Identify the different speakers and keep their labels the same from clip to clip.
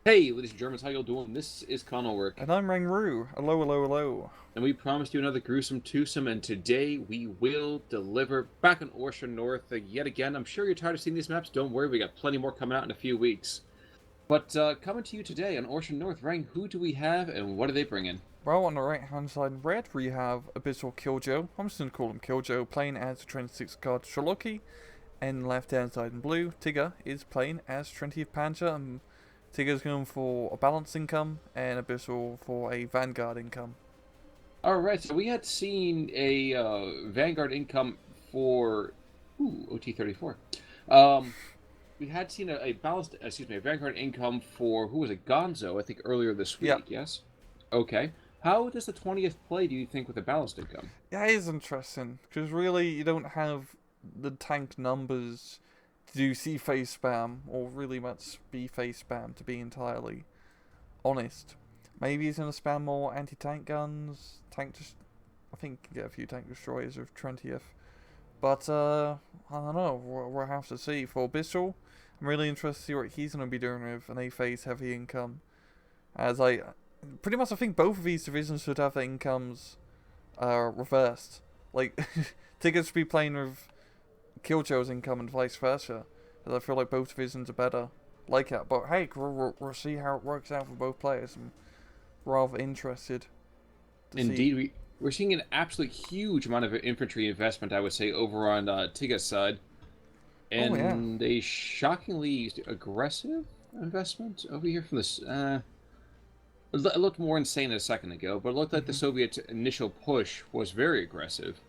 Speaker 1: Hey, ladies and Germans, how y'all doing? This is Connorwork,
Speaker 2: And I'm Rangru. Hello, hello, hello.
Speaker 1: and we promised you another gruesome twosome, and today we will deliver back on Orsha North yet again. I'm sure you're tired of seeing these maps. Don't worry, we got plenty more coming out in a few weeks. But coming to you today on Orsha North, Rang, who do we have, and what are they bringing?
Speaker 2: Well, on the right hand side in red, we have Abyssal KillJoe. I'm just going to call him KillJoe, playing as 26 card Sherlocky. And left hand side in blue, Tigga is playing as 20th Panzer. And Tigga's going for a balanced income, and Abyssal for a Vanguard income.
Speaker 1: All right, so we had seen a Vanguard income for OT34. Um, we had seen a balanced, excuse me, a Vanguard income for who was it, Gonzo? I think earlier this
Speaker 2: Yeah,
Speaker 1: week. Yes. Okay. How does the 20th play? Do you think with a balanced income?
Speaker 2: yeah, it is interesting, because really you don't have the tank numbers to do C-phase spam, or really much B-phase spam, to be entirely honest. Maybe he's going to spam more anti-tank guns. I think you can get a few tank destroyers with 20th. But, I don't know. We'll have to see. For Bissell, I'm really interested to see what he's going to be doing with an A-phase heavy income. As pretty much I think both of these divisions should have their incomes reversed. Like, Tigger should be playing with Killjoe's income and vice versa. As I feel like both divisions are better like that. But hey, we'll see how it works out for both players. I'm rather interested to see.
Speaker 1: Indeed, we're seeing an absolute huge amount of infantry investment, I would say, over on Tigga's side,
Speaker 2: Oh yeah.
Speaker 1: and a shockingly aggressive investment over here from this. It looked more insane a second ago, but it looked like the
Speaker 2: Hmm.
Speaker 1: Soviet initial push was very aggressive.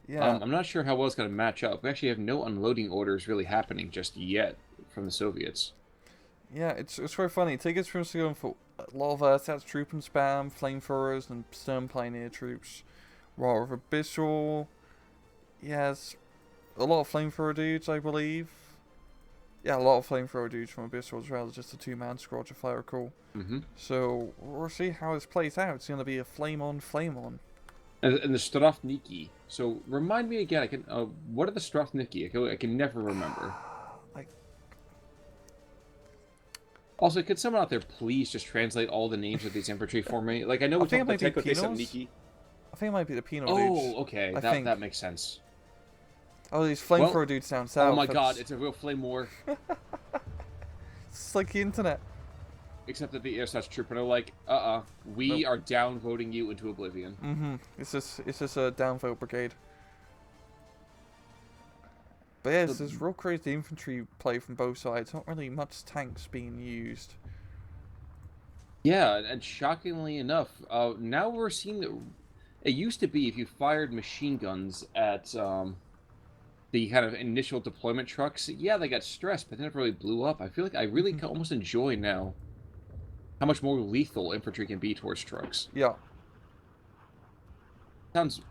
Speaker 2: Yeah.
Speaker 1: I'm not sure how well it's going to match up. We actually have no unloading orders really happening just yet from the Soviets.
Speaker 2: Yeah, it's very funny. Tigger's pretty much going for a lot of stats, troop and spam, flamethrowers, and stern pioneer troops. While with Abyssal, yes, a lot of flamethrower dudes, I believe. Yeah, a lot of flamethrower dudes from Abyssal as well as just a two-man squad, if I recall.
Speaker 1: Mm-hmm.
Speaker 2: So we'll see how this plays out. It's going to be a flame on, flame on.
Speaker 1: And the Strafniki. So remind me again. I can. What are the Strafniki? I can never remember.
Speaker 2: Like,
Speaker 1: Also, could someone out there please just translate all the names of these infantry for me? Like, I know
Speaker 2: I
Speaker 1: we
Speaker 2: think
Speaker 1: talked
Speaker 2: it
Speaker 1: about
Speaker 2: might be
Speaker 1: Tekote
Speaker 2: Pinos.
Speaker 1: Samniki.
Speaker 2: I think it might be the Pino dudes.
Speaker 1: Oh, okay,
Speaker 2: I
Speaker 1: that
Speaker 2: think.
Speaker 1: that makes sense.
Speaker 2: Oh, these
Speaker 1: Well,
Speaker 2: flamethrower dudes down
Speaker 1: oh
Speaker 2: south.
Speaker 1: my god, it's a real flame war.
Speaker 2: It's like the internet.
Speaker 1: Except that the air such trooper are like, we
Speaker 2: Nope.
Speaker 1: are downvoting you into oblivion.
Speaker 2: Mm-hmm. It's just a downvote brigade. But yeah,
Speaker 1: So,
Speaker 2: it's real crazy infantry play from both sides. Not really much tanks being used.
Speaker 1: yeah, and shockingly enough, now we're seeing that it used to be if you fired machine guns at the kind of initial deployment trucks, yeah, they got stressed, but they never really blew up. I feel like I really
Speaker 2: Hmm.
Speaker 1: can almost enjoy now how much more lethal infantry can be towards trucks.
Speaker 2: Yeah.
Speaker 1: Sounds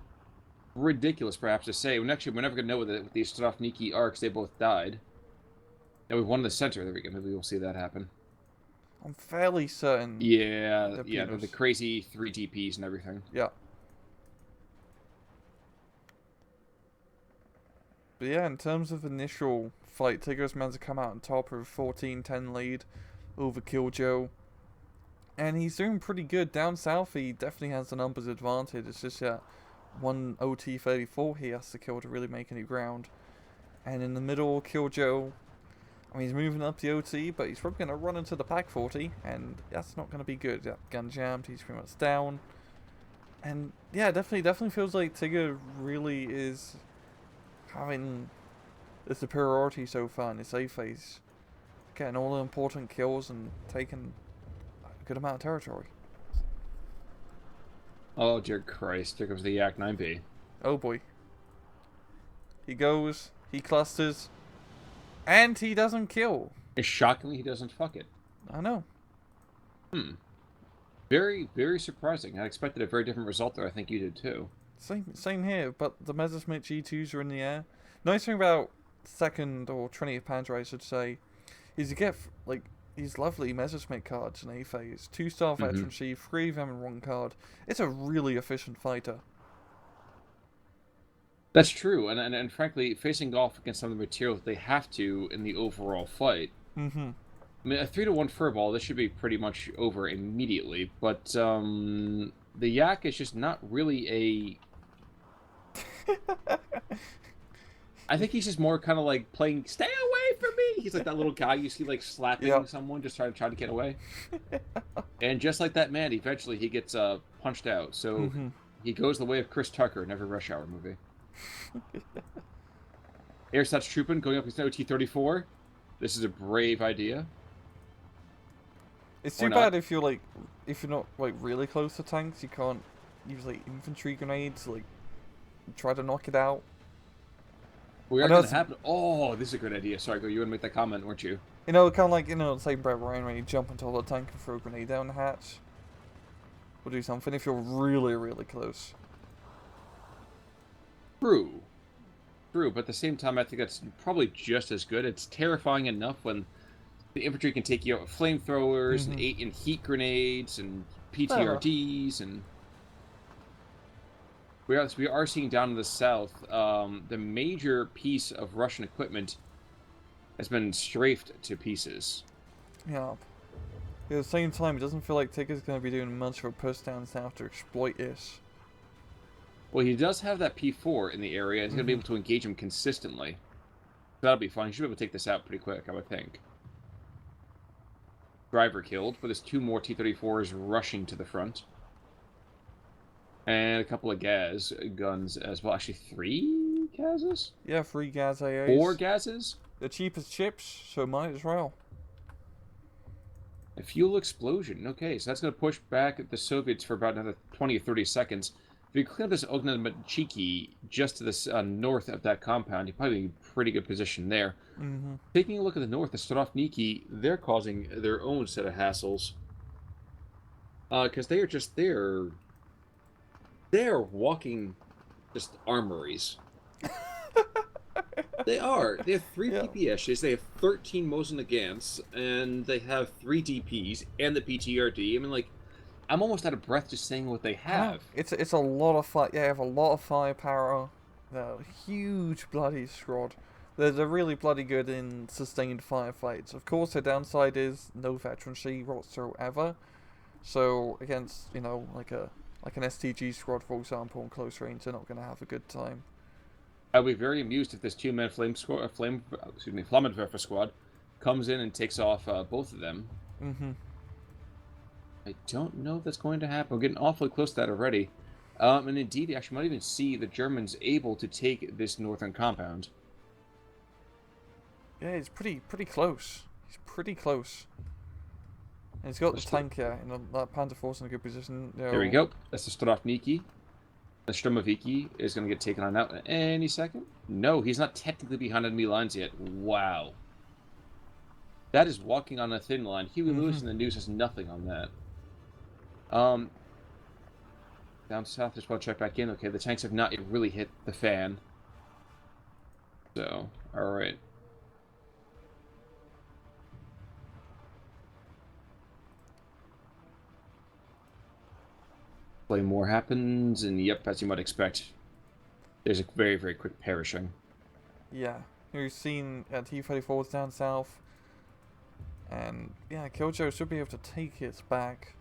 Speaker 1: ridiculous, perhaps, to say. When actually, we're never going to know with these Strafniki arcs, they both died. And we've won the center. There we go. Maybe we'll see that happen.
Speaker 2: I'm fairly certain
Speaker 1: Yeah,
Speaker 2: they're
Speaker 1: yeah, the
Speaker 2: Pinos.
Speaker 1: crazy 3 DPs and everything.
Speaker 2: Yeah. But yeah, in terms of initial fight, Tigger's meant to come out on top with a 14-10 lead over KillJoe. And he's doing pretty good. Down south, he definitely has the numbers advantage. It's just that one OT-34 he has to kill to really make any ground. And in the middle, KillJoe, I mean, he's moving up the OT, but he's probably going to run into the Pack 40, and that's not going to be good. Yeah, gun jammed, he's pretty much down. And yeah, definitely feels like Tigger really is having the superiority so far in this A phase. Getting all the important kills and taking a good amount of territory.
Speaker 1: Oh, dear Christ. Here comes the Yak 9B.
Speaker 2: Oh boy. He goes, he clusters, and he doesn't kill.
Speaker 1: And shockingly, he doesn't fuck it.
Speaker 2: I know.
Speaker 1: Hmm. Very, very surprising. I expected a very different result there. I think you did too.
Speaker 2: Same here, but the Messerschmitt G2s are in the air. Nice thing about 2nd or 20th Panzer, I should say, is you get like these lovely Messerschmitt cards in A phase. 2-star
Speaker 1: Mm-hmm.
Speaker 2: veterancy, 3 of them in one card. It's a really efficient fighter.
Speaker 1: That's true, and frankly, facing off against some of the material that they have to in the overall fight,
Speaker 2: Mm-hmm.
Speaker 1: I mean, a 3-to-1 furball, this should be pretty much over immediately, but the Yak is just not really a... I think he's just more kind of like playing, stay away from me! He's like that little guy you see like slapping
Speaker 2: Yep.
Speaker 1: someone, just trying to get away. And just like that man, eventually he gets punched out, so he goes the way of Chris Tucker in every Rush Hour movie. Airstats Troopin going up against OT-34. This is a brave idea.
Speaker 2: It's
Speaker 1: Or
Speaker 2: too
Speaker 1: not.
Speaker 2: bad if you're not like really close to tanks, you can't use like infantry grenades, like try to knock it out.
Speaker 1: We
Speaker 2: I
Speaker 1: are
Speaker 2: know
Speaker 1: going to
Speaker 2: it's,
Speaker 1: happen. Oh, this is a good idea. Sorry, go. You want to make that comment, weren't you?
Speaker 2: you know, kind of like, you know, say Brett Ryan when you jump into the tank and throw a grenade down the hatch. Or do something if you're really, really close.
Speaker 1: True. True, but at the same time, I think that's probably just as good. It's terrifying enough when the infantry can take you out with flamethrowers and heat grenades and PTRDs and... We are seeing down in the south, the major piece of Russian equipment has been strafed to pieces.
Speaker 2: Yeah. At the same time, it doesn't feel like Tigga's going to be doing much of a push down south to exploit this.
Speaker 1: Well, he does have that P4 in the area, and he's going to be able to engage him consistently. That'll be fun. He should be able to take this out pretty quick, I would think. Driver killed, but there's 2 more T-34s rushing to the front. And a couple of gas guns as well. Actually, 3 gases?
Speaker 2: Yeah, 3 gas AAs.
Speaker 1: 4 gases?
Speaker 2: The cheapest chips, so might as well.
Speaker 1: A fuel explosion. Okay, so that's going to push back the Soviets for about another 20 or 30 seconds. If you clear this Ognjenomochiki just to the north of that compound, you're probably in a pretty good position there. Taking a look at the north, the Starovniki, they're causing their own set of hassles. Because they are just there. They're walking just armories. They are. They have 3 PPSs, they have 13 Mosin Nagants, and they have 3 DPs and the PTRD. I mean, like, I'm almost out of breath just saying what they have.
Speaker 2: It's a lot of fight. Yeah, they have a lot of firepower. They're a huge bloody squad. They're really bloody good in sustained firefights. Of course, their downside is no veterancy whatsoever. So against, you know, like an STG squad, for example, in close range, they're not going to have a good time.
Speaker 1: I'd be very amused if this 2-man Flammenwerfer squad comes in and takes off both of them. I don't know if that's going to happen. We're getting awfully close to that already. And indeed, you actually might even see the Germans able to take this northern compound.
Speaker 2: Yeah, it's pretty close. He's pretty close. And he's got the tank here, and that Panther Force in a good position. You know.
Speaker 1: There we go. That's the Starovniki. The Sturmoviki is going to get taken on out any second. No, he's not technically behind enemy lines yet. Wow. That is walking on a thin line. Huey Lewis in the news has nothing on that. Down south, just want to check back in. Okay, the tanks have not yet really hit the fan. So, alright. Flame war happens, and yep, as you might expect, there's a very, very quick perishing.
Speaker 2: Yeah, we've seen T-34s down south, and yeah, KillJoe should be able to take it back.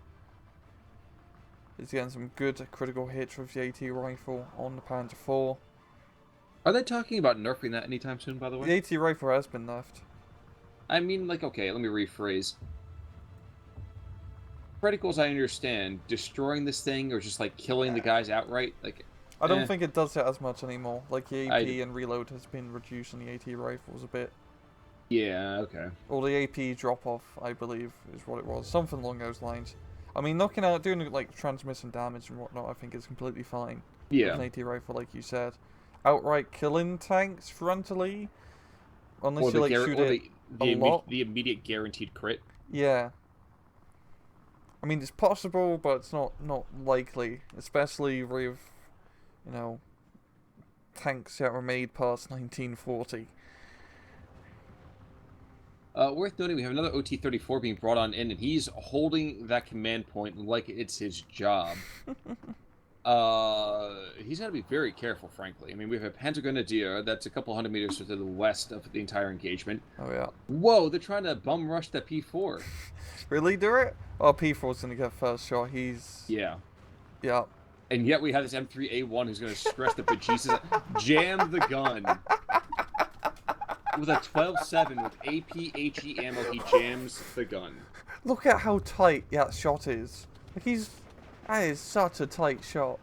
Speaker 2: He's getting some good critical hits with the AT rifle on the Panther 4.
Speaker 1: Are they talking about nerfing that anytime soon, by the way?
Speaker 2: The AT rifle has been nerfed.
Speaker 1: I mean, like, okay, let me rephrase. Criticals, I understand. Destroying this thing or just, like, killing the guys outright, like...
Speaker 2: I don't think it does it as much anymore. Like, the AP and reload has been reduced on the AT rifles a bit.
Speaker 1: Yeah, okay.
Speaker 2: Or the AP drop-off, I believe, is what it was. Something along those lines. I mean, knocking out, doing, like, transmission damage and whatnot, I think is completely fine.
Speaker 1: Yeah.
Speaker 2: With an AT rifle, like you said. Outright killing tanks frontally, unless you, like, shoot it a lot.
Speaker 1: The immediate guaranteed crit.
Speaker 2: Yeah. I mean, it's possible, but it's not likely. Especially with, you know, tanks that were made past 1940.
Speaker 1: Worth noting, we have another OT-34 being brought on in, and he's holding that command point like it's his job. He's got to be very careful, frankly. I mean, we have a Panzer Grenadier that's a couple hundred meters to the west of the entire engagement.
Speaker 2: Oh yeah.
Speaker 1: Whoa, they're trying to bum rush that P4.
Speaker 2: Really do it? Oh, P4's gonna get first shot. He's
Speaker 1: Yeah.
Speaker 2: yeah.
Speaker 1: And yet we have this M3A1 who's going to stress the bejesus, jam the gun. With a 12-7 with APHE ammo, he jams the gun.
Speaker 2: Look at how tight that shot is. Like that is such a tight shot.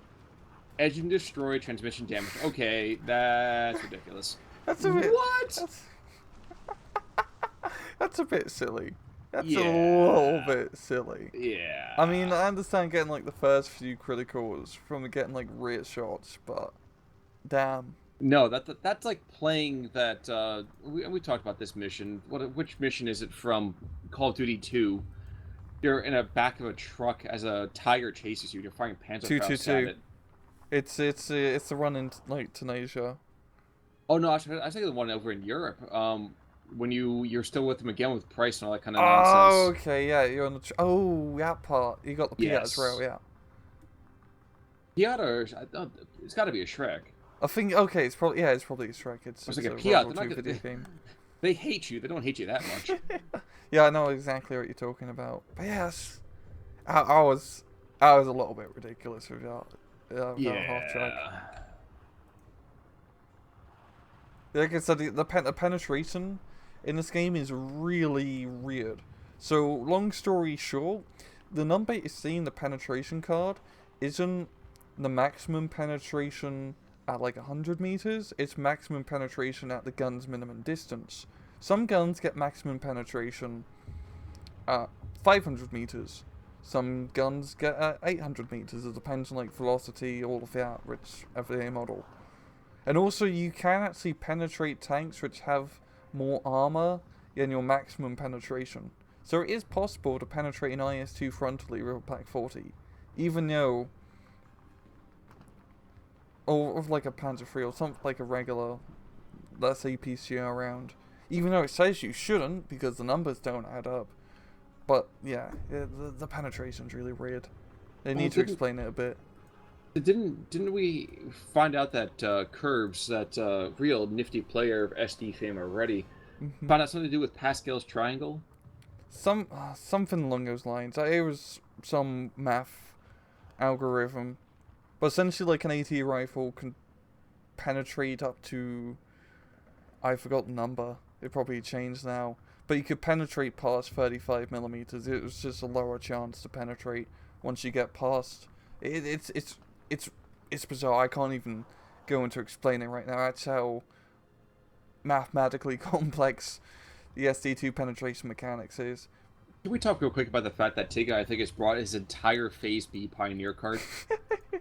Speaker 1: Engine destroyed, transmission damage. Okay, that's ridiculous.
Speaker 2: That's a bit.
Speaker 1: What?
Speaker 2: That's a bit silly. That's
Speaker 1: Yeah.
Speaker 2: a little bit silly.
Speaker 1: Yeah.
Speaker 2: I mean, I understand getting like the first few criticals from getting like rear shots, but damn.
Speaker 1: No, that's like playing that. We talked about this mission. Which mission is it from? Call of Duty 2. You're in a back of a truck as a tiger chases you. You're firing Panzerfaust at it.
Speaker 2: It's the run in like Tunisia.
Speaker 1: Oh no, I think the one over in Europe. When you're still with them again with Price and all that kind of
Speaker 2: Oh,
Speaker 1: nonsense.
Speaker 2: okay, yeah, you're on the. Oh, that part. You got the Piat as well, yeah.
Speaker 1: Piat, it's got to be a Shrek.
Speaker 2: I think okay, it's probably a Shrek. It's
Speaker 1: like a
Speaker 2: a
Speaker 1: Piat.
Speaker 2: World War II video game.
Speaker 1: They hate you. They don't hate you that much.
Speaker 2: Yeah, I know exactly what you're talking about. But yes, I was a little bit ridiculous with that half track. Like I said, the penetration in this game is really weird. So, long story short, the number you see in the penetration card isn't the maximum penetration at like 100 meters, it's maximum penetration at the gun's minimum distance. Some guns get maximum penetration at 500 meters. Some guns get at 800 meters. It depends on like velocity, all of that, which FAA model. And also, you can actually penetrate tanks which have more armor than your maximum penetration. So it is possible to penetrate an IS-2 frontally with a Pack 40, even though, or like a Panzer III or something like a regular, let's say PCR round. Even though it says you shouldn't because the numbers don't add up. But yeah, the penetration's really weird. They need to explain it a bit.
Speaker 1: Didn't we find out that Curbs, that real nifty player of SD fame already, found out something to do with Pascal's triangle?
Speaker 2: Something along those lines. It was some math algorithm, but essentially, like an AT rifle can penetrate up to, I forgot the number. It probably changed now, but you could penetrate past 35 millimeters. It was just a lower chance to penetrate once you get past. It's bizarre. I can't even go into explaining right now. That's how mathematically complex the SD2 penetration mechanics is.
Speaker 1: Can we talk real quick about the fact that Tigga, I think, has brought his entire Phase B Pioneer card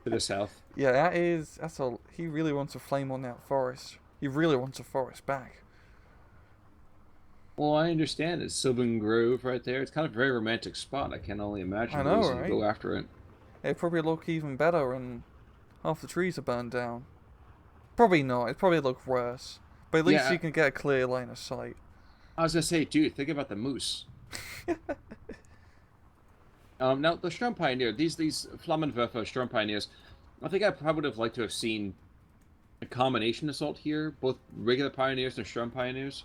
Speaker 1: to the south?
Speaker 2: Yeah, he really wants a flame on that forest. He really wants a forest back.
Speaker 1: Well, I understand. It's Sylvan Grove right there. It's kind of a very romantic spot. I can only imagine.
Speaker 2: I know, right?
Speaker 1: Go after it.
Speaker 2: It'd probably look even better and half the trees are burned down. Probably not. It'd probably look worse. But at least you can get a clear line of sight.
Speaker 1: I was going to say, dude, think about the moose. Now, the Sturm Pioneer, these Flammenwerfer Sturm Pioneers, I think I probably would have liked to have seen a combination assault here, both regular Pioneers and Sturm Pioneers.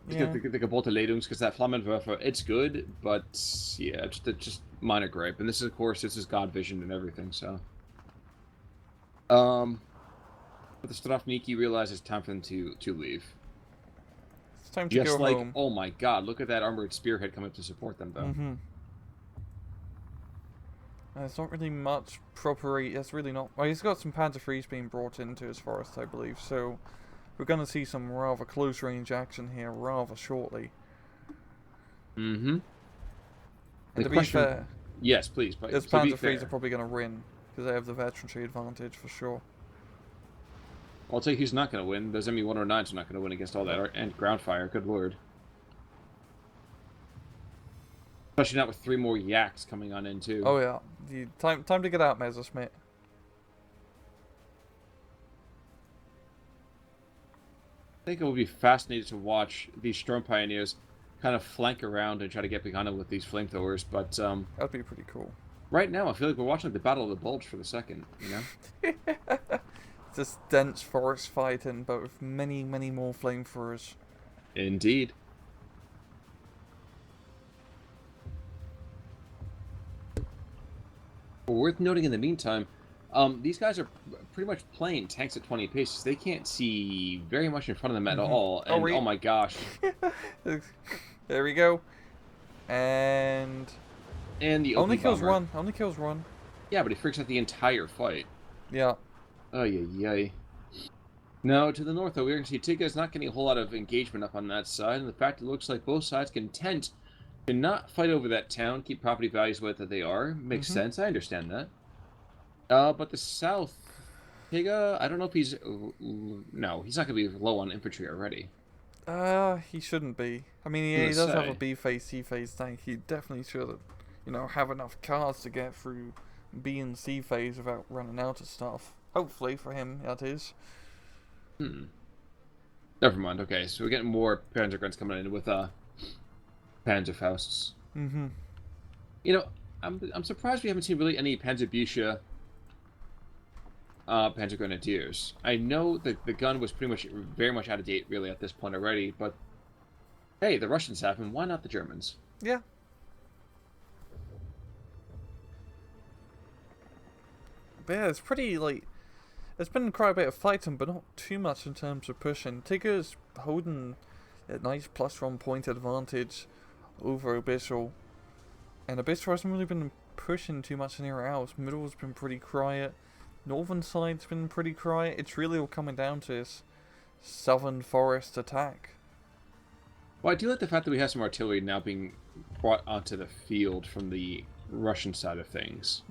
Speaker 2: Yeah.
Speaker 1: The Gebolteledungs, because that Flammenwerfer, it's good, but yeah, just minor gripe. And this is, of course, God Vision and everything, so. But the Strafniki realize it's time for them to leave.
Speaker 2: It's time to go home.
Speaker 1: Oh my god, look at that armored spearhead coming up to support them, though.
Speaker 2: There's not really much proper. There's really not. Well, he's got some Panzer IIIs being brought into his forest, I believe. So we're going to see some rather close range action here rather shortly.
Speaker 1: Mm-hmm.
Speaker 2: And to be fair,
Speaker 1: yes, please.
Speaker 2: his Panzer IIIs are probably going to win because they have the veterancy advantage for sure.
Speaker 1: I'll tell you who's not going to win. Those ME-109s are not going to win against all that and ground fire. Good lord. Especially not with 3 more yaks coming on in, too.
Speaker 2: Oh, yeah. Time to get out, Messerschmitt.
Speaker 1: I think it would be fascinating to watch these Storm Pioneers kind of flank around and try to get behind them with these flamethrowers, but...
Speaker 2: That'd be pretty cool.
Speaker 1: Right now, I feel like we're watching the Battle of the Bulge for the second, you know?
Speaker 2: This dense forest fighting, but with many, many more flamethrowers.
Speaker 1: Indeed. Worth noting in the meantime, these guys are pretty much playing tanks at 20 paces. They can't see very much in front of them at all.
Speaker 2: Oh,
Speaker 1: And oh my gosh.
Speaker 2: There we go. And
Speaker 1: And the
Speaker 2: only
Speaker 1: OP
Speaker 2: kills
Speaker 1: bomber.
Speaker 2: one. Only kills one.
Speaker 1: Yeah, but he freaks out the entire fight.
Speaker 2: Yeah.
Speaker 1: Oh, yeah. No, to the north, though, we're going to see Tigga is not getting a whole lot of engagement up on that side. And the fact it looks like both sides content to not fight over that town, keep property values what they are. Makes sense. I understand that. But the south, Tigga, I don't know if he's... No, he's not going to be low on infantry already.
Speaker 2: He shouldn't be. I mean, yeah, he does have a B phase, C phase tank. He definitely should, have enough cars to get through B and C phase without running out of stuff. Hopefully for him, that is.
Speaker 1: Never mind. Okay, so we're getting more Panzergrunts coming in with Panzerfausts. You know, I'm surprised we haven't seen really any Panzerbücher Panzergrenadiers. I know that the gun was very much out of date really at this point already, but hey, the Russians have them, why not the Germans?
Speaker 2: Yeah. But yeah, it's pretty, there's been quite a bit of fighting, but not too much in terms of pushing. Tigger's holding a nice +1 point advantage over Abyssal. And Abyssal hasn't really been pushing too much anywhere else. Middle's been pretty quiet. Northern side's been pretty quiet. It's really all coming down to this southern forest attack.
Speaker 1: Well, I do like the fact that we have some artillery now being brought onto the field from the Russian side of things.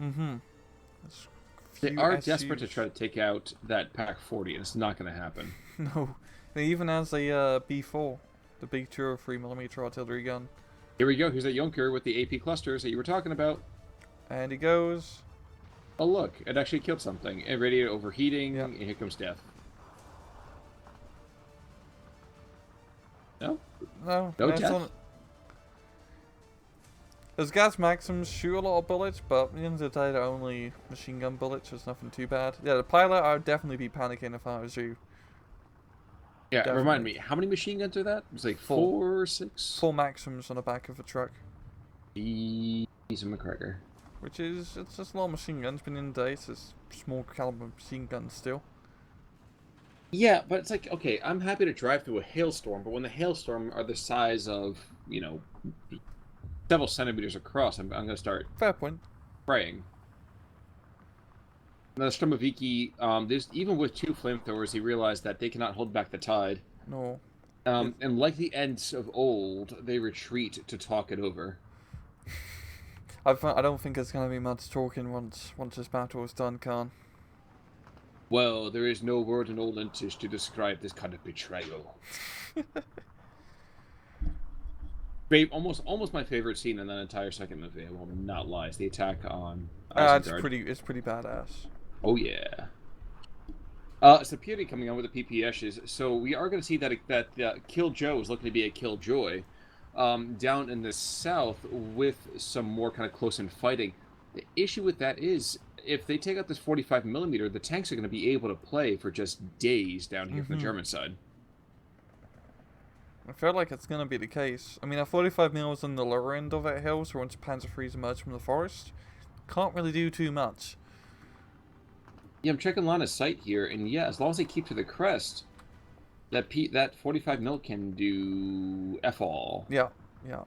Speaker 1: They are desperate to try to take out that Pack 40, and it's not going to happen.
Speaker 2: No. They even has a B4, the big 203mm artillery gun.
Speaker 1: Here we go. Here's that Junker with the AP clusters that you were talking about.
Speaker 2: And he goes.
Speaker 1: Oh, look. It actually killed something. It radiated overheating, and here comes death. No?
Speaker 2: No
Speaker 1: death?
Speaker 2: Those gas maxims shoot a lot of bullets, but at the end of the day, they're only machine gun bullets, so it's nothing too bad. Yeah, the pilot, I would definitely be panicking if I was you.
Speaker 1: Yeah, definitely. Remind me, how many machine guns are that? It's like 4 or 6?
Speaker 2: 4 maxims on the back of a truck.
Speaker 1: He's a McGregor.
Speaker 2: Which is, it's just a lot of machine guns, but in the day, it's just small caliber machine guns still.
Speaker 1: Yeah, but it's like, okay, I'm happy to drive through a hailstorm, but when the hailstorm are the size of, several centimeters across, I'm going to start...
Speaker 2: Fair point.
Speaker 1: Praying. Now, the Sturmoviki, even with 2 flamethrowers, he realized that they cannot hold back the tide.
Speaker 2: No.
Speaker 1: And like the Ents of old, they retreat to talk it over.
Speaker 2: I don't think there's going to be much talking once this battle is done, Khan.
Speaker 1: Well, there is no word in Old Entish to describe this kind of betrayal. Almost my favorite scene in that entire second movie. I will not lie. It's the attack on.
Speaker 2: It's pretty badass.
Speaker 1: Oh yeah. Sapiri coming on with the PPSs. So we are going to see that KillJoe is looking to be a KillJoe, down in the south with some more kind of close-in fighting. The issue with that is, if they take out this 45mm, the tanks are going to be able to play for just days down here from the German side.
Speaker 2: I feel like it's going to be the case. I mean, a 45mm is on the lower end of that hill, so once Panzer III's emerge from the forest, can't really do too much.
Speaker 1: Yeah, I'm checking line of sight here, and yeah, as long as they keep to the crest, that 45mm can do F-all.
Speaker 2: Yeah.
Speaker 1: Of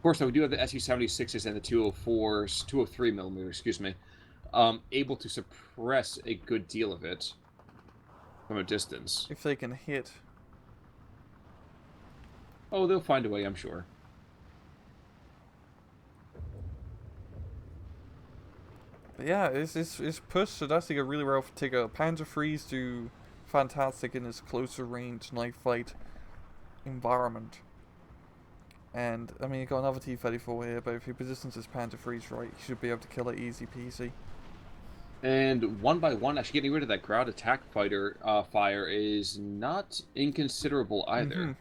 Speaker 1: course, though, we do have the Su-76s and the 203mm, excuse me, able to suppress a good deal of it from a distance.
Speaker 2: If they can hit.
Speaker 1: Oh, they'll find a way, I'm sure.
Speaker 2: But yeah, it's pushed, so that's like a really rough Tigger. Panzer III's do fantastic in this closer range knife fight environment. And, I mean, you got another T-34 here, but if he positions his Panzer III's right, he should be able to kill it easy peasy.
Speaker 1: And one by one, actually getting rid of that ground attack fighter fire is not inconsiderable either.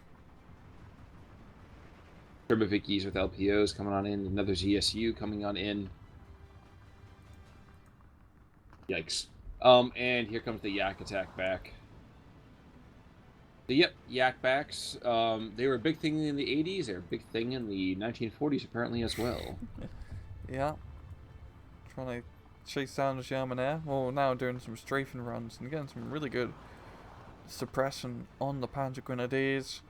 Speaker 1: Turbovikis with LPOs coming on in, another ZSU coming on in. Yikes. And here comes the yak attack back. Yep, yak backs. They were a big thing in the 80s. They were a big thing in the 1940s, apparently, as well.
Speaker 2: Yeah. Trying to chase down the German air. Well, now doing some strafing runs and getting some really good suppression on the Panzer Grenadiers.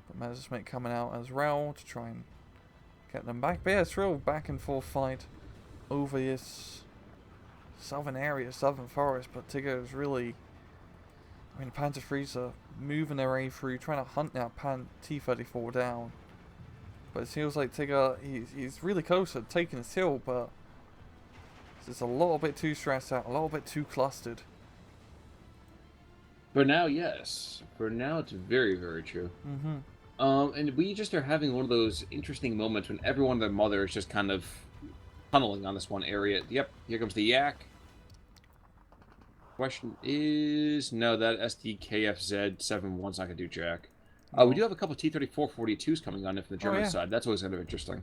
Speaker 2: But Messerschmitt coming out as well to try and get them back. But yeah, it's a real back and forth fight over this southern area, southern forest. But Tigga is really, I mean, the Panzer IIIs are moving their way through, trying to hunt that T-34 down. But it feels like Tigga, he's really close at taking this hill, but it's a little bit too stressed out, a little bit too clustered.
Speaker 1: For now, yes. For now, it's very, very true.
Speaker 2: Mm-hmm.
Speaker 1: And we just are having one of those interesting moments when everyone and their mother is just kind of tunneling on this one area. Yep, here comes the yak. Question is, no, that SDKFZ-71's not going to do jack.
Speaker 2: No.
Speaker 1: We do have a couple T-34-42s coming on in from the German side. That's always kind of interesting.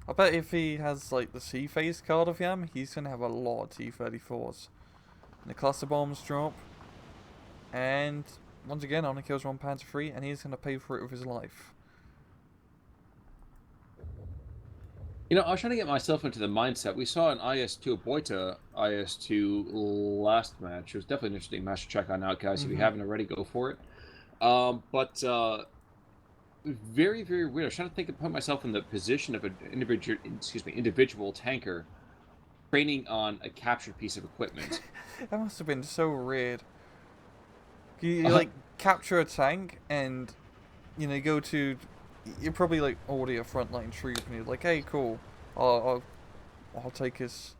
Speaker 2: I bet if he has like the C-phase card of Yam, he's going to have a lot of T-34s. And the cluster bombs drop. And once again, only kills one Panzer III, and he's going to pay for it with his life.
Speaker 1: You know, I was trying to get myself into the mindset. We saw an IS-2, Boita IS-2 last match. It was definitely an interesting match to check on out, guys. If you haven't already, go for it. Very, very weird. I was trying to think and put myself in the position of an individual tanker training on a captured piece of equipment.
Speaker 2: That must have been so weird. You like capture a tank and you go to, you're probably like already a frontline troop and you're like, hey, cool, I'll take this,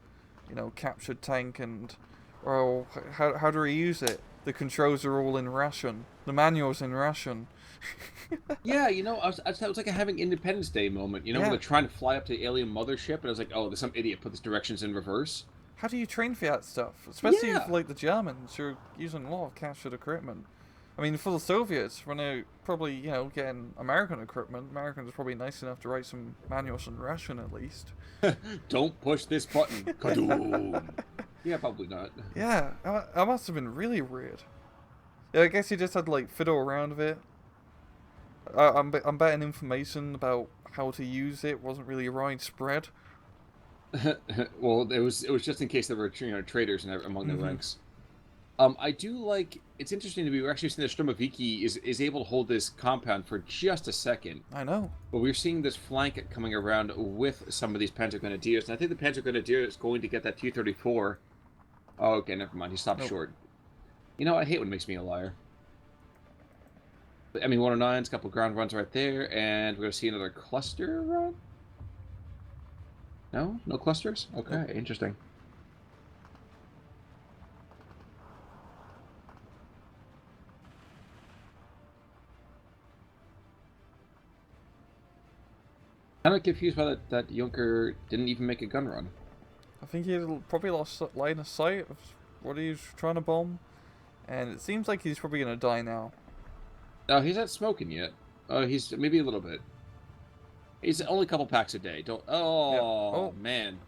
Speaker 2: captured tank and, well, how do I use it? The controls are all in Russian. The manual's in Russian.
Speaker 1: Yeah, it was like a having Independence Day moment, when they're trying to fly up to the alien mothership, and I was like, oh, there's some idiot put these directions in reverse.
Speaker 2: How do you train for that stuff? Especially for like the Germans, who are using a lot of captured equipment. I mean, for the Soviets, when they're probably, getting American equipment, Americans are probably nice enough to write some manuals in Russian at least.
Speaker 1: Don't push this button. Kadoom. Yeah, probably not.
Speaker 2: Yeah, that must have been really weird. Yeah, I guess you just had to like fiddle around with it. I'm betting information about how to use it wasn't really widespread.
Speaker 1: Well, it was just in case there were traitors among the ranks. I do like, it's interesting to be, we're actually seeing that Sturmoviki is able to hold this compound for just a second.
Speaker 2: I know.
Speaker 1: But we're seeing this flank coming around with some of these Panzer Grenadiers, and I think the Panzer Grenadier is going to get that T-34. Oh, okay, never mind. He stopped short. I hate when it makes me a liar. But ME-109's a couple ground runs right there, and we're going to see another cluster run? No? No clusters? Okay, interesting. I'm not confused why that Junker didn't even make a gun run.
Speaker 2: I think he probably lost line of sight of what he was trying to bomb, and it seems like he's probably going to die now.
Speaker 1: No, he's not smoking yet. He's maybe a little bit. He's only a couple packs a day. Don't. Oh, man.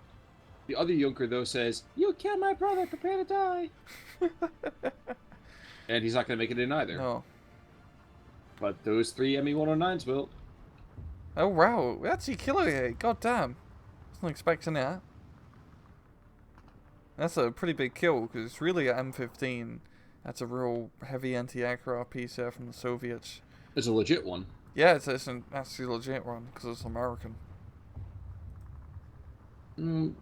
Speaker 1: The other Junker though says, "You killed my brother. Prepare to die." And he's not going to make it in either.
Speaker 2: No.
Speaker 1: But those 3 ME-109s will.
Speaker 2: Oh wow, we actually KillJoe. God damn. Wasn't expecting that. That's a pretty big kill because it's really an M15. That's a real heavy anti-aircraft piece there from the Soviets.
Speaker 1: It's a legit one.
Speaker 2: Yeah, it's an actually legit one because it's American.
Speaker 1: I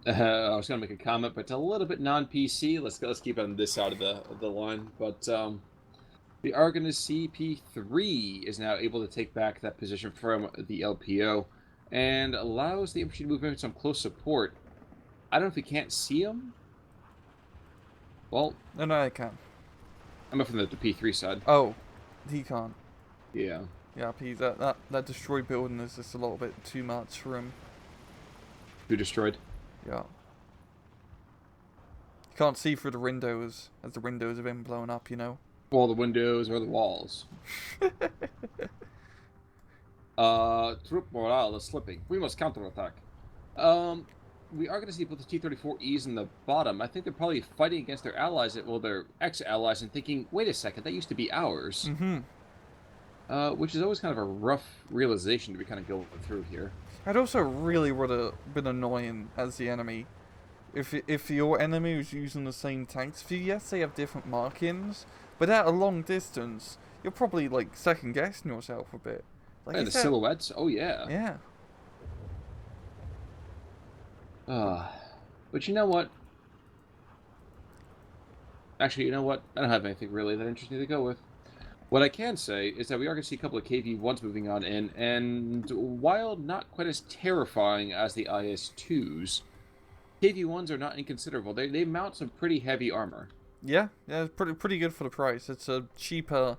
Speaker 1: was going to make a comment, but it's a little bit non-PC. Let's keep it on this side of the line. But the Argonist CP3 is now able to take back that position from the LPO and allows the infantry to move in some close support. I don't know if we can't see him. Well,
Speaker 2: No, I can.
Speaker 1: I'm up from the P3 side.
Speaker 2: Oh, he can't.
Speaker 1: Yeah.
Speaker 2: Yeah, that destroyed building is just a little bit too much for him.
Speaker 1: Who destroyed?
Speaker 2: Yeah. You can't see through the windows as the windows have been blown up,
Speaker 1: Well, the windows or the walls. Troop morale is slipping. We must counterattack. we are going to see both the T-34Es in the bottom. I think they're probably fighting against their allies, well, their ex-allies, and thinking, wait a second, that used to be ours.
Speaker 2: Mm-hmm.
Speaker 1: Which is always kind of a rough realization to be kind of going through here.
Speaker 2: I'd also really would have been annoying as the enemy if your enemy was using the same tanks. If you, yes, they have different markings, but at a long distance, you're probably like second guessing yourself a bit. Like,
Speaker 1: And the silhouettes, oh yeah.
Speaker 2: Yeah.
Speaker 1: But you know what? Actually, you know what? I don't have anything really that interesting to go with. What I can say is that we are going to see a couple of KV-1s moving on in, and while not quite as terrifying as the IS-2s, KV-1s are not inconsiderable. They mount some pretty heavy armor.
Speaker 2: Yeah, it's pretty good for the price. It's a cheaper,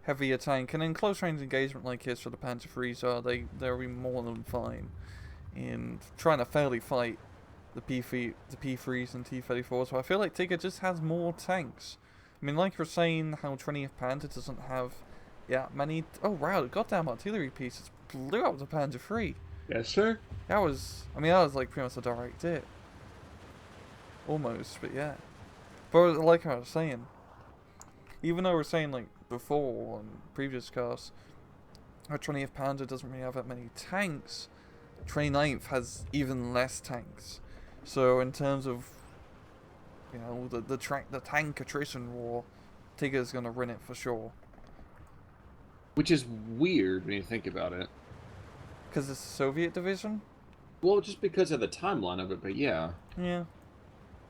Speaker 2: heavier tank, and in close range engagement like this for the Panzer IIIs, they'll be more than fine in trying to fairly fight the P3s and T-34s. So I feel like Tigger just has more tanks. I mean, like you're saying, how 20th Panzer doesn't have many. Oh wow, the goddamn artillery pieces blew up the Panzer III.
Speaker 1: Yes, sir.
Speaker 2: That was like pretty much a direct hit. Almost, but yeah. But like I was saying, even though we're saying like before on previous casts, our 20th Panzer doesn't really have that many tanks. 29th has even less tanks. So in terms of, you know, the tank attrition war, Tigger's gonna win it for sure.
Speaker 1: Which is weird when you think about it.
Speaker 2: Because it's the Soviet division?
Speaker 1: Well, just because of the timeline of it, but yeah.
Speaker 2: Yeah.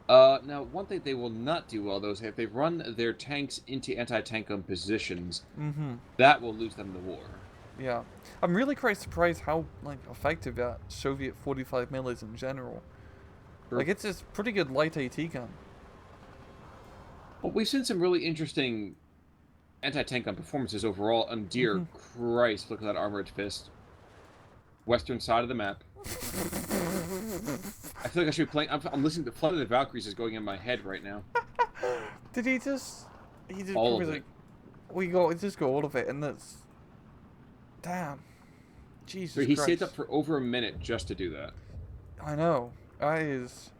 Speaker 1: Now, one thing they will not do well, though, is if they run their tanks into anti-tank positions, that will lose them the war.
Speaker 2: Yeah. I'm really quite surprised how, like, effective that Soviet 45mm is in general. Sure. Like, it's a pretty good light AT gun.
Speaker 1: Well, we've seen some really interesting anti-tank gun performances overall, and dear Christ, look at that armored fist. Western side of the map. I feel like I should be playing. I'm listening to Flood of the Valkyries is going in my head right now.
Speaker 2: Did he just? He just
Speaker 1: all of
Speaker 2: like,
Speaker 1: it.
Speaker 2: Just got all of it, and that's. Damn. Jesus
Speaker 1: So he
Speaker 2: Christ.
Speaker 1: stayed up for over a minute just to do that.
Speaker 2: I know. That is.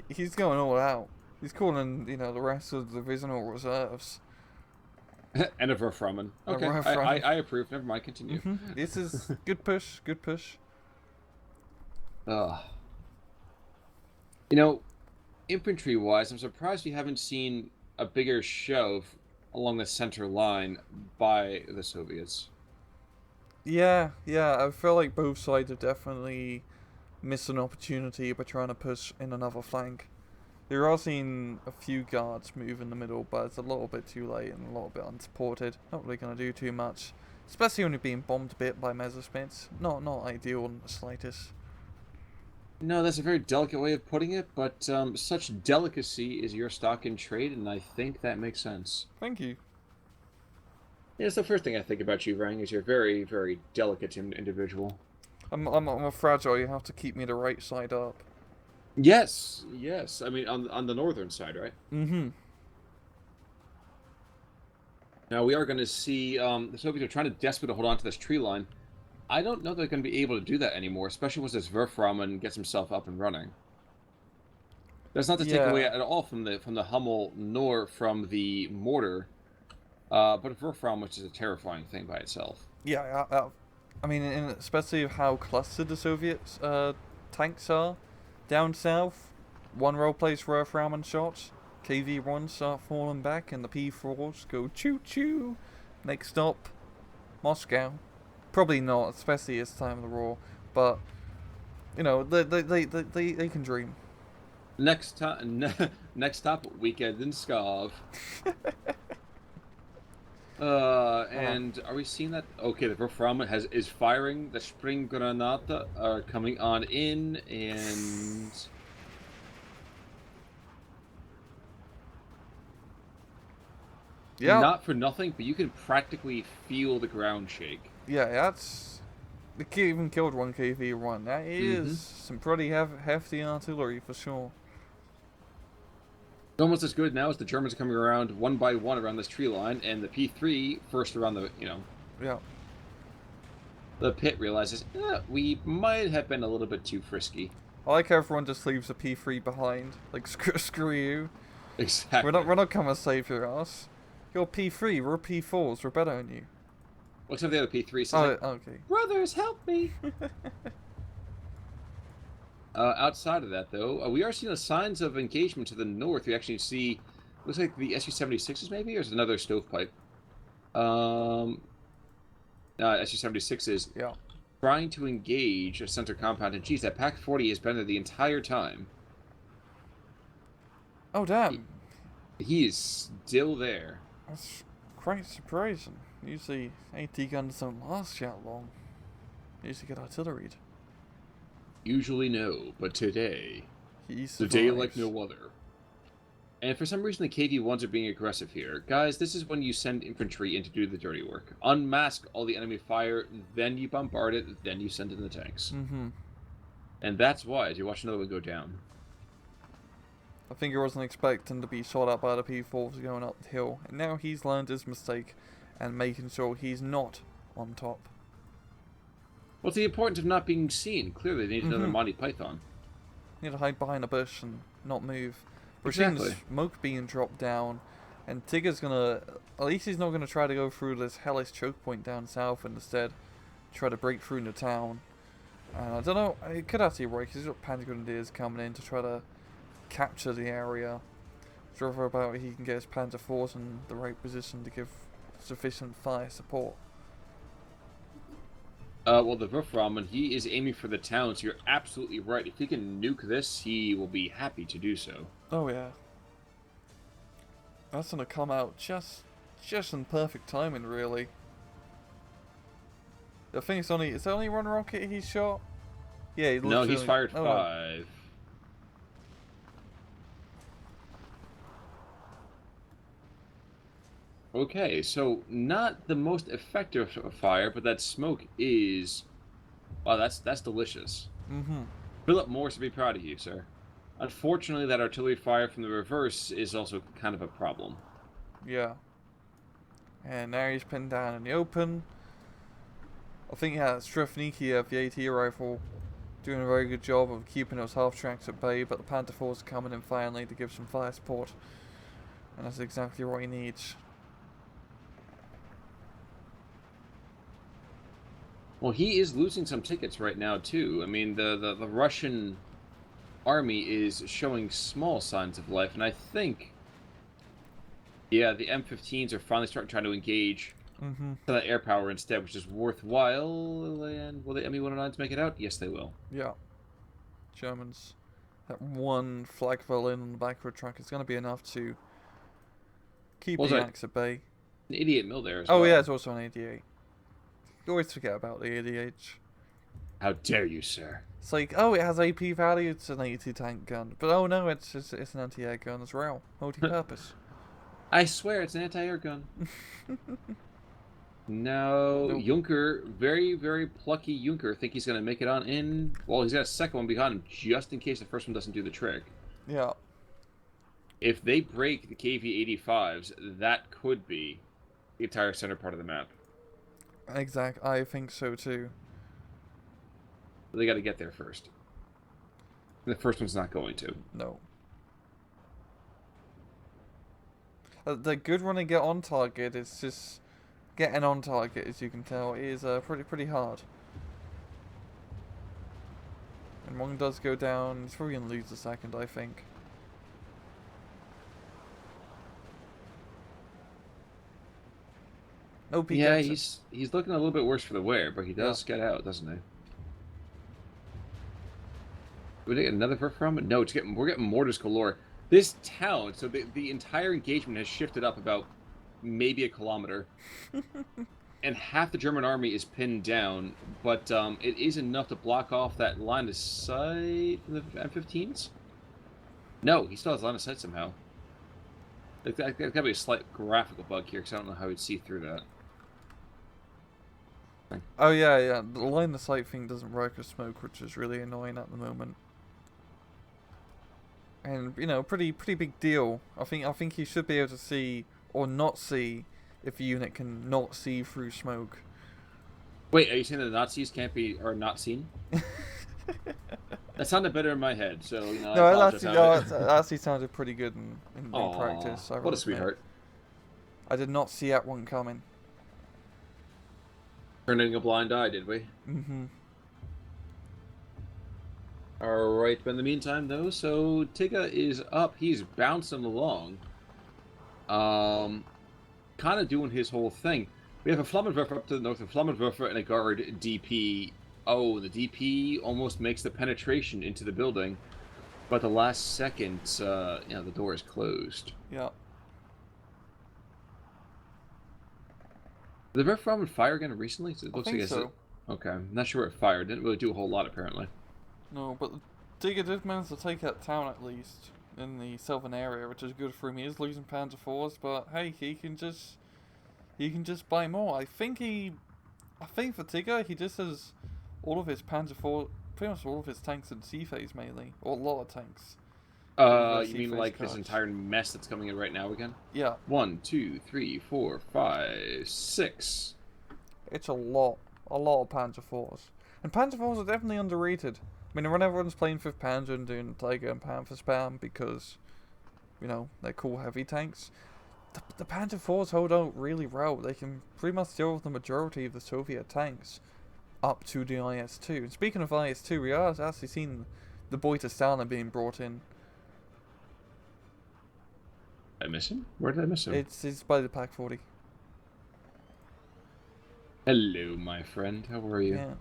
Speaker 2: He's going all out. He's calling, you know, the rest of the divisional reserves.
Speaker 1: And a Verframen. Okay, I approve. Never mind, continue.
Speaker 2: This is good push, good push.
Speaker 1: You know, infantry-wise, I'm surprised we haven't seen a bigger shove along the center line by the Soviets.
Speaker 2: Yeah, I feel like both sides have definitely missed an opportunity by trying to push in another flank. There are seeing a few guards move in the middle, but it's a little bit too late and a little bit unsupported. Not really going to do too much. Especially when you're being bombed a bit by Messerschmitts. Not ideal in the slightest.
Speaker 1: No, that's a very delicate way of putting it, but such delicacy is your stock in trade, and I think that makes sense.
Speaker 2: Thank you.
Speaker 1: Yeah, it's the first thing I think about you, Rang, is you're a very, very delicate individual.
Speaker 2: I'm a fragile. You have to keep me the right side up.
Speaker 1: Yes. I mean, on the northern side, right? Now, we are going to see the Soviets are trying to desperately hold on to this tree line. I don't know they're going to be able to do that anymore, especially once this Verframen gets himself up and running. That's not to take away at all from the Hummel nor from the mortar, but Verframen, which is a terrifying thing by itself.
Speaker 2: Yeah, I mean, especially how clustered the Soviet tanks are. Down south, one row plays Verframen shots, KV-1s start falling back, and the P4s go choo-choo. Next stop, Moscow. Probably not, especially this time of the war, but, you know, they can dream.
Speaker 1: Next stop, weekend in Skov. And are we seeing that? Okay, the Verframen is firing. The Spring Granata are coming on in, and not for nothing, but you can practically feel the ground shake.
Speaker 2: Yeah, that's. The kid even killed one KV-1. That is some pretty hefty artillery for sure.
Speaker 1: Almost as good now as the Germans are coming around one by one around this tree line, and the P3 first around the,
Speaker 2: Yeah.
Speaker 1: The pit realizes, we might have been a little bit too frisky.
Speaker 2: I like how everyone just leaves a P3 behind. Like, screw you.
Speaker 1: Exactly.
Speaker 2: We're not coming to save your ass. You're P3, we're P4s, we're better than you.
Speaker 1: Looks like the other P3 says,
Speaker 2: Oh,
Speaker 1: like,
Speaker 2: okay.
Speaker 1: brothers, help me! Outside of that, though, we are seeing the signs of engagement to the north. We actually see, looks like the SU-76s maybe, or is it another stovepipe? SU-76s
Speaker 2: Yeah.
Speaker 1: trying to engage a center compound, and geez, that Pac-40 has been there the entire time.
Speaker 2: Oh, damn.
Speaker 1: He is still there.
Speaker 2: That's quite surprising. Usually, AT guns don't last that long. Usually get artilleried.
Speaker 1: Usually no, but today,
Speaker 2: He
Speaker 1: the day like
Speaker 2: survives.
Speaker 1: no other. And for some reason, the KV-1s are being aggressive here. Guys, this is when you send infantry in to do the dirty work. Unmask all the enemy fire, then you bombard it, then you send in the tanks.
Speaker 2: Mm-hmm.
Speaker 1: And that's why, as you watch another one go down.
Speaker 2: I think he wasn't expecting to be shot at by the P4s going up the hill, and now he's learned his mistake and making sure he's not on top.
Speaker 1: What's the importance of not being seen? Clearly, they need another Monty Python.
Speaker 2: You need to hide behind a bush and not move. We're
Speaker 1: Exactly.
Speaker 2: seeing smoke being dropped down, and Tigger's gonna... At least he's not gonna try to go through this hellish choke point down south and instead try to break through into town. And I don't know, it could actually work, because he's got Panzer Grenadiers coming in to try to capture the area. It's rather about he can get his Panzer IVs in the right position to give sufficient fire support.
Speaker 1: Well, the Wolframen, he is aiming for the town, so you're absolutely right. If he can nuke this, he will be happy to do so.
Speaker 2: Oh yeah. That's gonna come out just in perfect timing, really. I think it's only one rocket he's shot? Yeah, he
Speaker 1: No, he's fired
Speaker 2: oh,
Speaker 1: 5. Okay, so not the most effective fire, but that smoke is... Wow, that's delicious.
Speaker 2: Mm-hmm.
Speaker 1: Philip Morris would be proud of you, sir. Unfortunately, that artillery fire from the reverse is also kind of a problem.
Speaker 2: Yeah. And now he's pinned down in the open. I think Strefniki, the AT rifle, doing a very good job of keeping those half-tracks at bay, but the Panther IVs are coming in finally to give some fire support. And that's exactly what he needs.
Speaker 1: Well, he is losing some tickets right now, too. I mean, the Russian army is showing small signs of life, and I think... Yeah, the M15s are finally trying to engage the air power instead, which is worthwhile. And will the ME-109s make it out? Yes, they will.
Speaker 2: Yeah. Germans. That one flag violin on the back of a truck is going to be enough to keep the Axe at bay.
Speaker 1: An idiot mill there as
Speaker 2: well.
Speaker 1: well.
Speaker 2: Yeah, it's also an 88. You always forget about the ADH.
Speaker 1: How dare you, sir?
Speaker 2: It's like, oh, it has AP value, it's an 80 tank gun. But oh no, it's an anti-air gun as well. Multi-purpose.
Speaker 1: I swear it's an anti-air gun. No, nope. Junker, very, very plucky Junker. Think he's going to make it on in... Well, he's got a second one behind him just in case the first one doesn't do the trick.
Speaker 2: Yeah.
Speaker 1: If they break the KV-85s, that could be the entire center part of the map.
Speaker 2: Exact. I think so too.
Speaker 1: But they got to get there first. The first one's not going to.
Speaker 2: No. The good when they get on target, it's just getting on target, as you can tell, is pretty hard. And one does go down, he's probably gonna lose the second, I think. Nope,
Speaker 1: yeah, he's looking a little bit worse for the wear, but he does get out, doesn't he? Would we get another from it? No, we're getting mortars galore. This town, so the entire engagement has shifted up about maybe a kilometer. And half the German army is pinned down, but it is enough to block off that line of sight from the M15s? No, he still has line of sight somehow. There's got to be a slight graphical bug here, because I don't know how he'd see through that.
Speaker 2: Oh yeah, the line of sight thing doesn't work with smoke, which is really annoying at the moment. And you know, pretty big deal. I think he should be able to see or not see if a unit can not see through smoke.
Speaker 1: Wait, are you saying that the Nazis can't be or not seen? That sounded better in my head, so I
Speaker 2: No,
Speaker 1: apologize.
Speaker 2: it actually sounded pretty good in
Speaker 1: Aw,
Speaker 2: practice, I
Speaker 1: what
Speaker 2: will
Speaker 1: a
Speaker 2: admit.
Speaker 1: sweetheart.
Speaker 2: I did not see that one coming.
Speaker 1: Turning a blind eye, did we?
Speaker 2: Mm-hmm.
Speaker 1: Alright, but in the meantime, though, so Tigga is up. He's bouncing along. Um, kind of doing his whole thing. We have a Flammenwerfer up to the north, a Flammenwerfer and a guard DP. Oh, the DP almost makes the penetration into the building, but the last second, the door is closed.
Speaker 2: Yeah.
Speaker 1: Did the Werfer fire again recently? So it
Speaker 2: I
Speaker 1: looks
Speaker 2: think
Speaker 1: like
Speaker 2: so.
Speaker 1: Okay, I'm not sure it fired. Didn't really do a whole lot, apparently.
Speaker 2: No, but Tigger did manage to take that town at least in the southern area, which is good for him. He is losing Panzer IVs, but hey, he can just buy more. I think for Tigger, he just has all of his Panzer IV, pretty much all of his tanks in sea phase mainly, or a lot of tanks.
Speaker 1: You mean like this entire mess that's coming in right now again?
Speaker 2: Yeah.
Speaker 1: 1, 2, 3, 4, 5, 6.
Speaker 2: It's a lot of Panzer IVs. And Panzer IVs are definitely underrated. I mean, when everyone's playing 5th Panzer and doing Tigger and Panther spam because, they're cool heavy tanks, the Panzer IVs hold out really well. They can pretty much deal with the majority of the Soviet tanks up to the IS-2. And speaking of IS-2, we are actually seeing the boy to Stalin being brought in.
Speaker 1: Did I miss him? Where did I miss him?
Speaker 2: It's by the Pack 40.
Speaker 1: Hello, my friend. How are you?
Speaker 2: Yeah.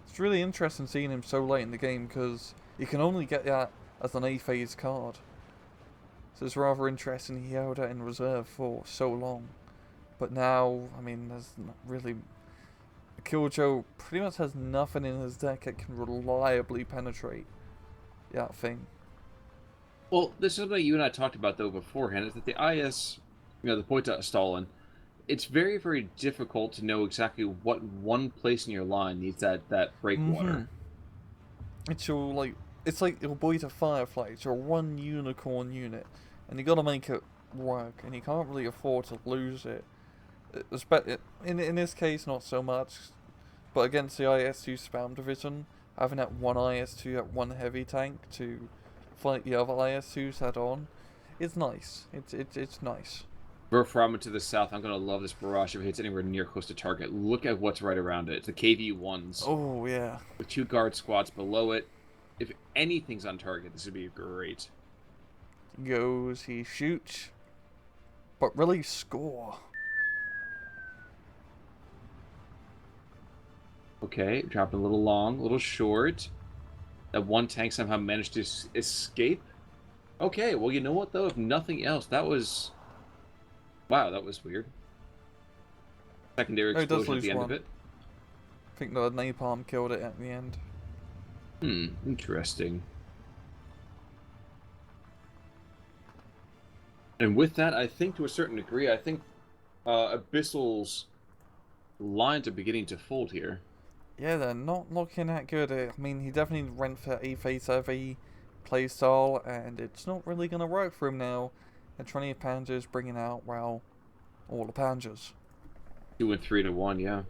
Speaker 2: It's really interesting seeing him so late in the game because you can only get that as an A-phase card. So it's rather interesting he held that in reserve for so long. But now, I mean, there's not really... KillJoe pretty much has nothing in his deck that can reliably penetrate that thing.
Speaker 1: Well, this is something you and I talked about, though, beforehand, is that the IS, the point at Stalin, it's very, very difficult to know exactly what one place in your line needs that breakwater.
Speaker 2: It's your boy to Firefly. It's your one unicorn unit, and you got to make it work, and you can't really afford to lose it. In this case, not so much, but against the IS-2 spam division, having that one IS-2, that one heavy tank to fight the other IS-2s head on, it's nice. It's nice.
Speaker 1: Verframen to the south, I'm going to love this barrage if it hits anywhere near close to target. Look at what's right around it. It's the KV-1s.
Speaker 2: Oh, yeah.
Speaker 1: With 2 guard squads below it. If anything's on target, this would be great.
Speaker 2: He shoots, but really score.
Speaker 1: Okay, dropping a little long, a little short. That one tank somehow managed to escape. Okay, well, you know what, though? If nothing else, that was... Wow, that was weird. Secondary explosion at the end of it.
Speaker 2: I think the napalm killed it at the end.
Speaker 1: Interesting. And with that, I think to a certain degree, Abyssal's lines are beginning to fold here.
Speaker 2: Yeah, they're not looking that good. I mean, he definitely went for a face heavy playstyle, and it's not really going to work for him now. And 20 Panzers bringing out, well, all the Panzers.
Speaker 1: 2 and 3 to 1, yeah.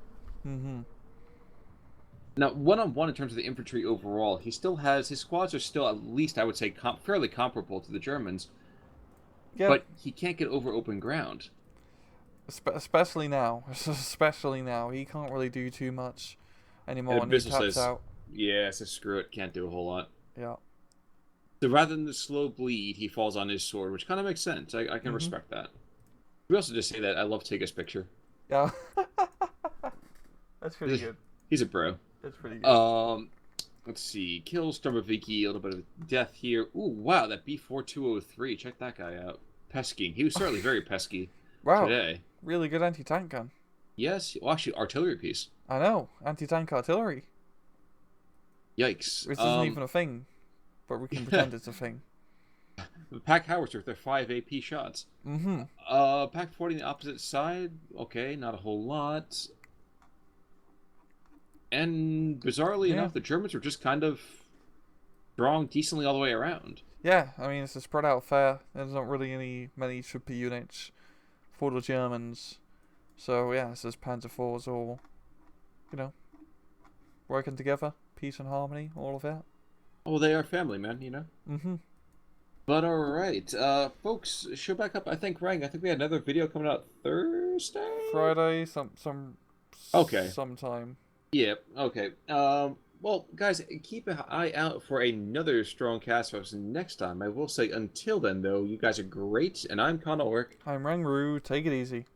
Speaker 1: Now, one-on-one in terms of the infantry overall, he still has... His squads are still, at least, I would say, fairly comparable to the Germans. Yeah. But he can't get over open ground.
Speaker 2: Especially now. Especially now. He can't really do too much anymore, and he taps out.
Speaker 1: Yeah, so screw it. Can't do a whole lot.
Speaker 2: Yeah.
Speaker 1: So rather than the slow bleed, he falls on his sword, which kind of makes sense. I can respect that. We also just say that I love Tigga's picture.
Speaker 2: Yeah. That's pretty good.
Speaker 1: He's a bro.
Speaker 2: That's pretty good.
Speaker 1: Let's see. Kills Stormoviki, a little bit of death here. Ooh, wow, that B4203. Check that guy out. Pesky. He was certainly very pesky today.
Speaker 2: Really good anti-tank gun.
Speaker 1: Yes. Well, actually, artillery piece.
Speaker 2: I know. Anti-tank artillery.
Speaker 1: Yikes.
Speaker 2: Which isn't even a thing, but we can pretend it's a thing.
Speaker 1: The Pack Howitzer with their 5 AP shots. Pack 40 on the opposite side. Okay, not a whole lot. And bizarrely enough, the Germans were just kind of strong decently all the way around.
Speaker 2: Yeah, I mean, it's a spread out affair. There's not really many super units for the Germans. So, yeah, it's just Panzer IVs all, working together. Peace and harmony, all of that.
Speaker 1: Oh, they are family, man, you know?
Speaker 2: Mm-hmm.
Speaker 1: But alright, folks, show back up. I think, Rang, I think we had another video coming out Thursday?
Speaker 2: Friday,
Speaker 1: Okay.
Speaker 2: sometime.
Speaker 1: Yep, okay. Well, guys, keep an eye out for another strong cast for us next time. I will say, until then, though, you guys are great, and I'm Connor.
Speaker 2: I'm Rangru. Take it easy.